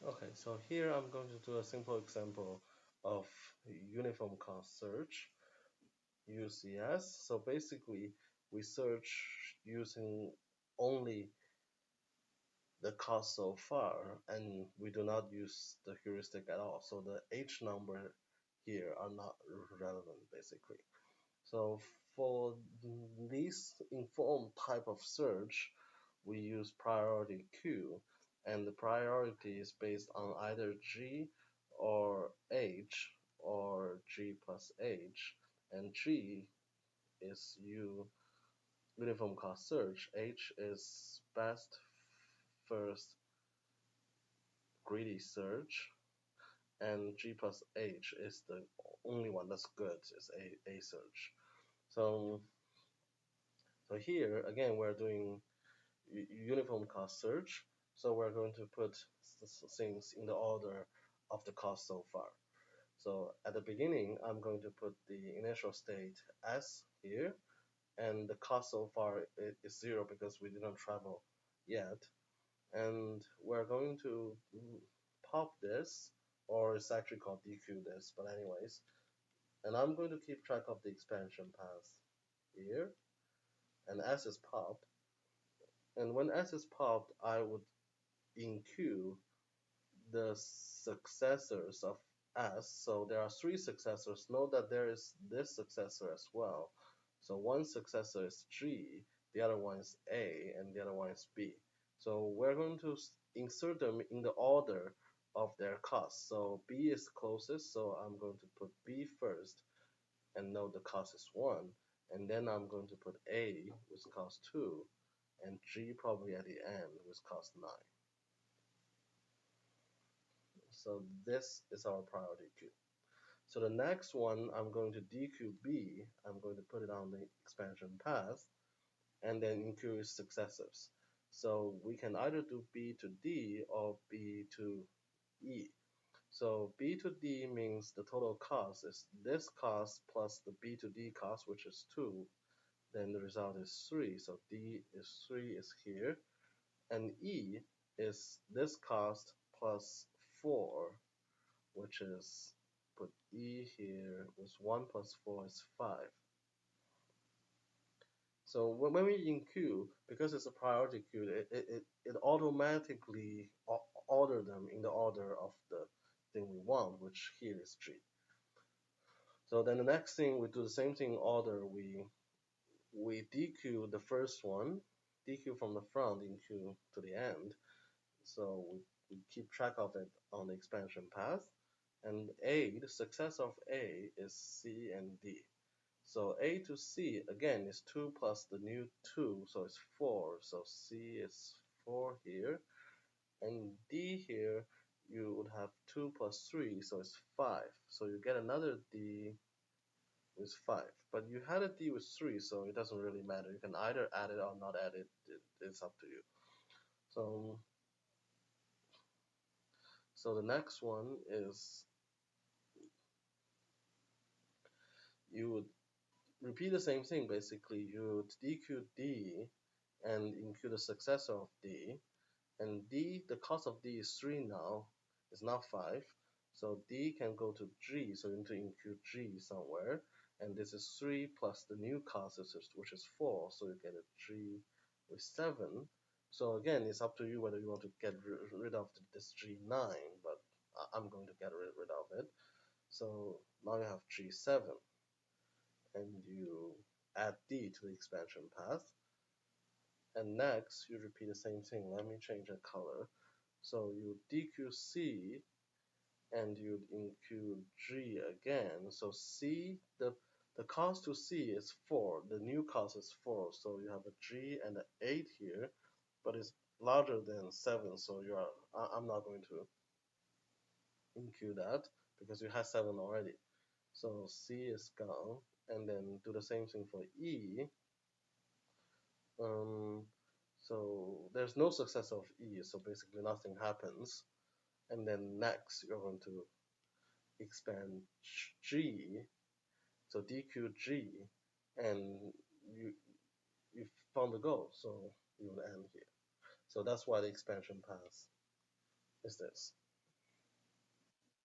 Okay, so here I'm going to do a simple example of uniform cost search, UCS. So basically, we search using only the cost so far, and we do not use the heuristic at all. So the H number here are not relevant, basically. So for this informed type of search, we use priority queue, and the priority is based on either G or H or G plus H, and G is uniform cost search, H is best first greedy search, and G plus H is the only one that's good, is A search. So so here again we're doing uniform cost search. So we're going to put things in the order of the cost so far. So at the beginning, I'm going to put the initial state S here, and the cost so far is 0 because we didn't travel yet. And we're going to pop this, or it's actually called DQ this, but anyways. And I'm going to keep track of the expansion path here, and S is popped. And when S is popped, I would enqueue the successors of S. So there are 3 successors. Note that there is this successor as well. So one successor is G, the other one is A, and the other one is B. So we're going to insert them in the order of their cost. So B is closest, so I'm going to put B first and note the cost is 1. And then I'm going to put A with cost 2, and G probably at the end with cost 9. So this is our priority queue. So the next one, I'm going to DQB. I'm going to put it on the expansion path, and then enqueue successors. So we can either do B to D or B to E. So B to D means the total cost is this cost plus the B to D cost, which is 2. Then the result is 3. So D is 3 is here. And E is this cost plus 4, which is, put E here, with 1 plus 4 is 5. So when we enqueue, because it's a priority queue, it automatically order them in the order of the thing we want, which here is G. So then the next thing, we do the same thing in order. We dequeue the first one, dequeue from the front, enqueue to the end. So we keep track of it on the expansion path. And A, the success of A is C and D. So A to C, again, is 2 plus the new 2, so it's 4. So C is 4 here. And D here, you would have 2 plus 3, so it's 5. So you get another D with 5. But you had a D with 3, so it doesn't really matter. You can either add it or not add it. It's up to you. So the next one is you would repeat the same thing basically. You would DQ D and enqueue the successor of D. And D, the cost of D is 3 now, it's not 5. So D can go to G, so you need to enqueue G somewhere. And this is 3 plus the new cost, which is 4, so you get a G with 7. So again, it's up to you whether you want to get rid of this G9, but I'm going to get rid of it. So now you have G7, and you add D to the expansion path. And next, you repeat the same thing. Let me change the color. So you DQC and you enqueue G again. So C, the cost to C is 4. The new cost is 4. So you have a G and an 8 here, but it's larger than 7. So I'm not going to enqueue that because you have 7 already. So C is gone. And then do the same thing for E. So there's no success of E, so basically nothing happens. And then next, you're going to expand G, so DQG, and you found the goal, so you will end here. So that's why the expansion path is this.